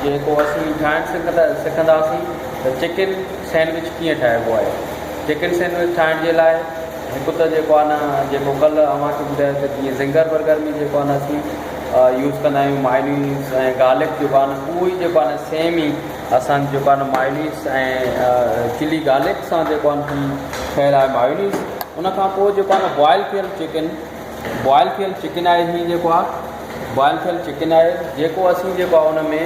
जेको असीं ठाहिणु सिखंदासीं त चिकन सैंडविच कीअं ठाहिबो आहे। चिकन सैंडविच ठाहिण जे लाइ हिकु त जेको आहे न जेको कल्ह अव्हांखे ॿुधायो त जीअं ज़िंगर बर्गर में जेको आहे न असीं यूज़ कंदा आहियूं मायोनीज़ ऐं गार्लिक जेको आहे न उहो ई जेको आहे न सेम ई असां जेको आहे न मायोनीज़ ऐं चिली गार्लिक सां जेको आहे न ठहियलु आहे मायोनीज़। उनखां पोइ जेको आहे न बॉइल थियल चिकन आहे। हीअं जेको आहे बॉइल थियल चिकन आहे जेको असीं जेको आहे उन में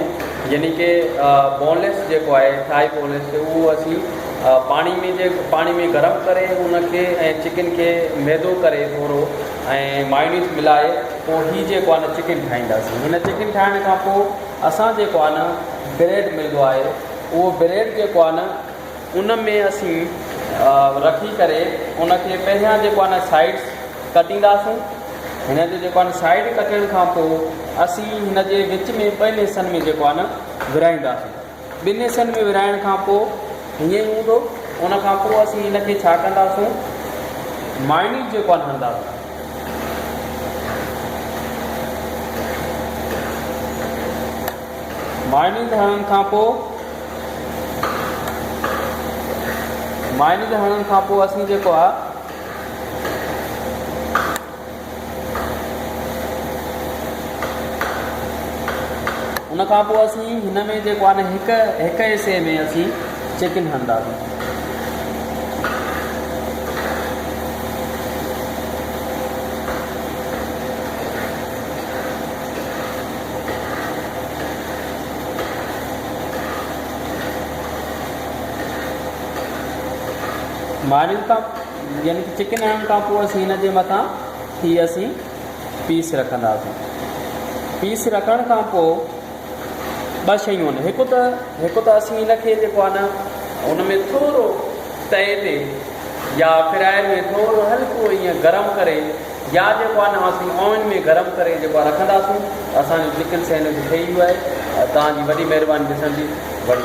यानी कि बोनलेस जेको आहे थाई बोनलेस उहो असीं पाणी में गरम करे उनखे ऐं चिकन खे मैदो करे थोरो ऐं मायोनीज़ मिलाए पोइ हीअ जेको आहे न चिकन ठाहींदासीं। हिन चिकन ठाहिण खां पोइ असां जेको आहे न ब्रेड मिलंदो आहे उहो ब्रेड जेको आहे न उन में असीं रखी करे उनखे पहिरियां जेको आहे न साइड्स कटींदासीं। हिन जो जेको आहे न साइड कटण खां पोइ असीं हिन जे विच में ॿिनि हिसनि में जेको आहे न विराईंदासीं। ॿिनि हिसनि में विराइण खां पोइ हीअं ई हूंदो। उनखां पोइ असीं हिनखे छा कंदासीं मायोनीज़ जेको आहे हणंदासीं। मायोनीज़ हणण खां पोइ असीं जेको आहे उनखां पोइ असीं हिन में जेको आहे न हिकु हिसे में असीं चिकन हणंदासीं। मायोनीज़ खां यानी कि चिकन हणण खां पोइ असीं हिन जे मथां हीअ असीं पीस रखंदासीं। पीस रखण खां पोइ ॿ शयूं आहिनि। हिकु त असीं हिनखे जेको आहे न उन में थोरो तए ते या फ्रायर में थोरो हल्को ईअं गरम करे या जेको आहे न असीं ओवन में गरम करे जेको आहे रखंदासीं। असांजो चिकन सैंडविच ठही वियो आहे। तव्हांजी वॾी महिरबानी ॾिसण जी वॾी।